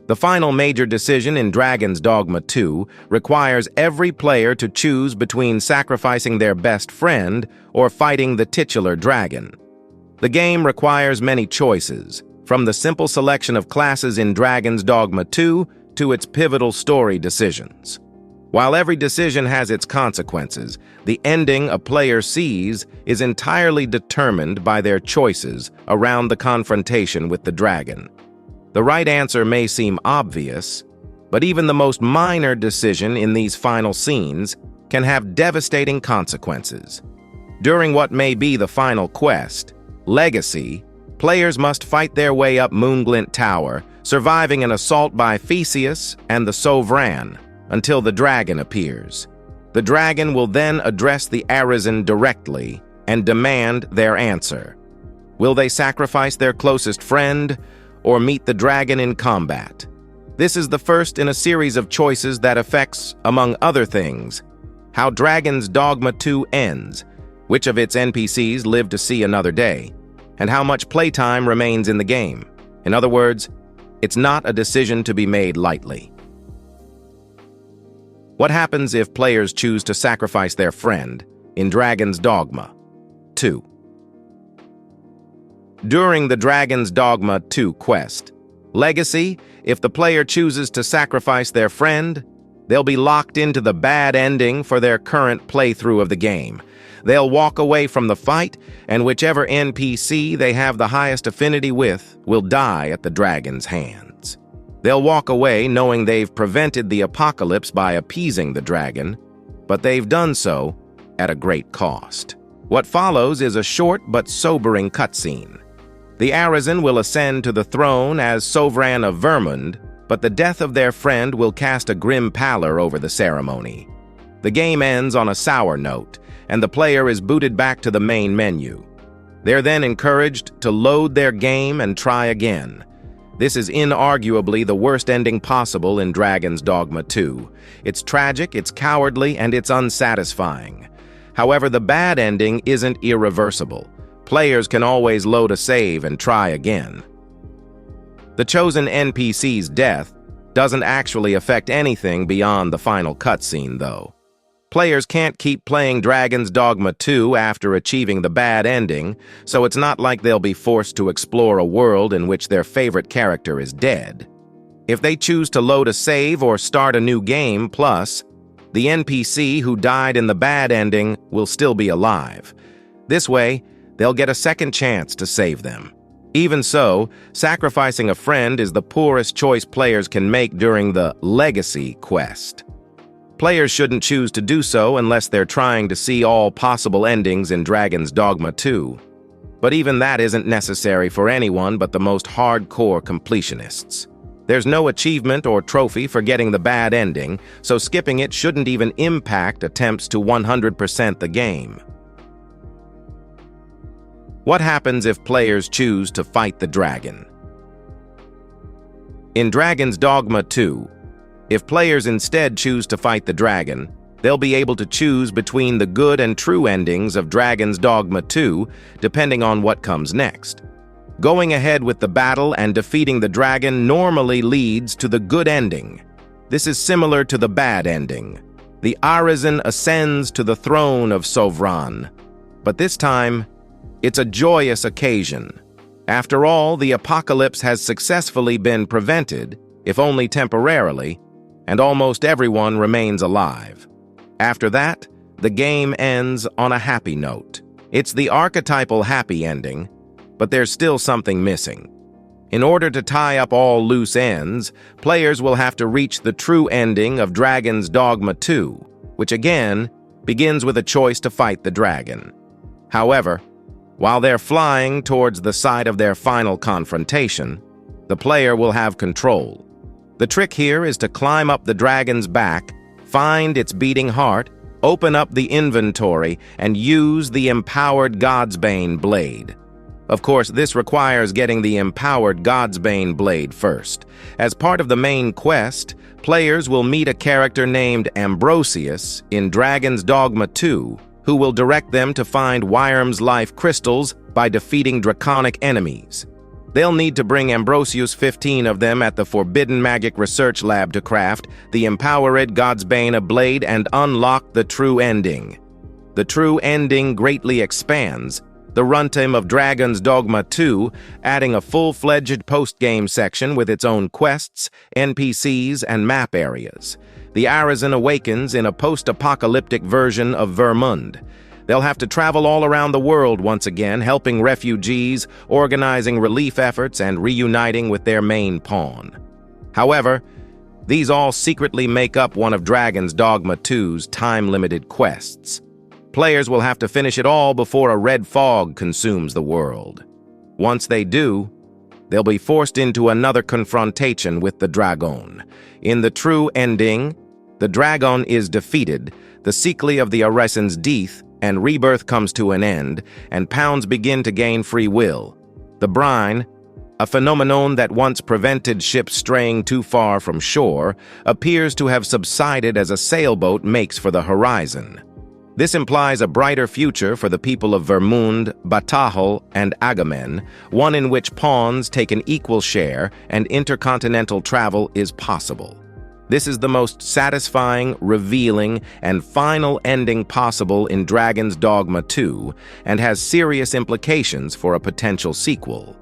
The final major decision in Dragon's Dogma 2 requires every player to choose between sacrificing their best friend or fighting the titular dragon. The game requires many choices, from the simple selection of classes in Dragon's Dogma 2 to its pivotal story decisions. While every decision has its consequences, the ending a player sees is entirely determined by their choices around the confrontation with the dragon. The right answer may seem obvious, but even the most minor decision in these final scenes can have devastating consequences. During what may be the final quest, Legacy, players must fight their way up Moonglint Tower, surviving an assault by Theseus and the Sovereign until the dragon appears. The dragon will then address the Arisen directly and demand their answer. Will they sacrifice their closest friend or meet the dragon in combat? This is the first in a series of choices that affects, among other things, how Dragon's Dogma 2 ends, which of its NPCs live to see another day, and how much playtime remains in the game. In other words, it's not a decision to be made lightly. What happens if players choose to sacrifice their friend in Dragon's Dogma 2? During the Dragon's Dogma 2 quest, Legacy, if the player chooses to sacrifice their friend, they'll be locked into the bad ending for their current playthrough of the game. They'll walk away from the fight, and whichever NPC they have the highest affinity with will die at the dragon's hands. They'll walk away knowing they've prevented the apocalypse by appeasing the dragon, but they've done so at a great cost. What follows is a short but sobering cutscene. The Arisen will ascend to the throne as Sovereign of Vermund, but the death of their friend will cast a grim pallor over the ceremony. The game ends on a sour note, and the player is booted back to the main menu. They're then encouraged to load their game and try again. This is inarguably the worst ending possible in Dragon's Dogma 2. It's tragic, it's cowardly, and it's unsatisfying. However, the bad ending isn't irreversible. Players can always load a save and try again. The chosen NPC's death doesn't actually affect anything beyond the final cutscene, though. Players can't keep playing Dragon's Dogma 2 after achieving the bad ending, so it's not like they'll be forced to explore a world in which their favorite character is dead. If they choose to load a save or start a new game, plus, the NPC who died in the bad ending will still be alive. This way, they'll get a second chance to save them. Even so, sacrificing a friend is the poorest choice players can make during the Legacy quest. Players shouldn't choose to do so unless they're trying to see all possible endings in Dragon's Dogma 2. But even that isn't necessary for anyone but the most hardcore completionists. There's no achievement or trophy for getting the bad ending, so skipping it shouldn't even impact attempts to 100% the game. What happens if players choose to fight the dragon? In Dragon's Dogma 2, if players instead choose to fight the dragon, they'll be able to choose between the good and true endings of Dragon's Dogma 2, depending on what comes next. Going ahead with the battle and defeating the dragon normally leads to the good ending. This is similar to the bad ending. The Arisen ascends to the throne of Sovereign, but this time, it's a joyous occasion. After all, the apocalypse has successfully been prevented, if only temporarily, and almost everyone remains alive. After that, the game ends on a happy note. It's the archetypal happy ending, but there's still something missing. In order to tie up all loose ends, players will have to reach the true ending of Dragon's Dogma 2, which again begins with a choice to fight the dragon. However, while they're flying towards the site of their final confrontation, the player will have control. The trick here is to climb up the dragon's back, find its beating heart, open up the inventory, and use the empowered Godsbane blade. Of course, this requires getting the empowered Godsbane blade first. As part of the main quest, players will meet a character named Ambrosius in Dragon's Dogma 2, who will direct them to find Wyrm's life crystals by defeating draconic enemies. They'll need to bring Ambrosius 15 of them at the Forbidden Magic Research Lab to craft the Empowered Godsbane blade and unlock the true ending. The true ending greatly expands the runtime of Dragon's Dogma 2, adding a full-fledged post-game section with its own quests, NPCs, and map areas. The Arisen awakens in a post-apocalyptic version of Vermund. They'll have to travel all around the world once again, helping refugees, organizing relief efforts, and reuniting with their main pawn. However, these all secretly make up one of Dragon's Dogma 2's time-limited quests. Players will have to finish it all before a red fog consumes the world. Once they do, they'll be forced into another confrontation with the Dragon. In the true ending, the Dragon is defeated, the cycle of the Arisen's death and rebirth comes to an end, and Pounds begin to gain free will. The brine, a phenomenon that once prevented ships straying too far from shore, appears to have subsided as a sailboat makes for the horizon. This implies a brighter future for the people of Vermund, Batahal, and Agamen, one in which pawns take an equal share and intercontinental travel is possible. This is the most satisfying, revealing, and final ending possible in Dragon's Dogma 2 and has serious implications for a potential sequel.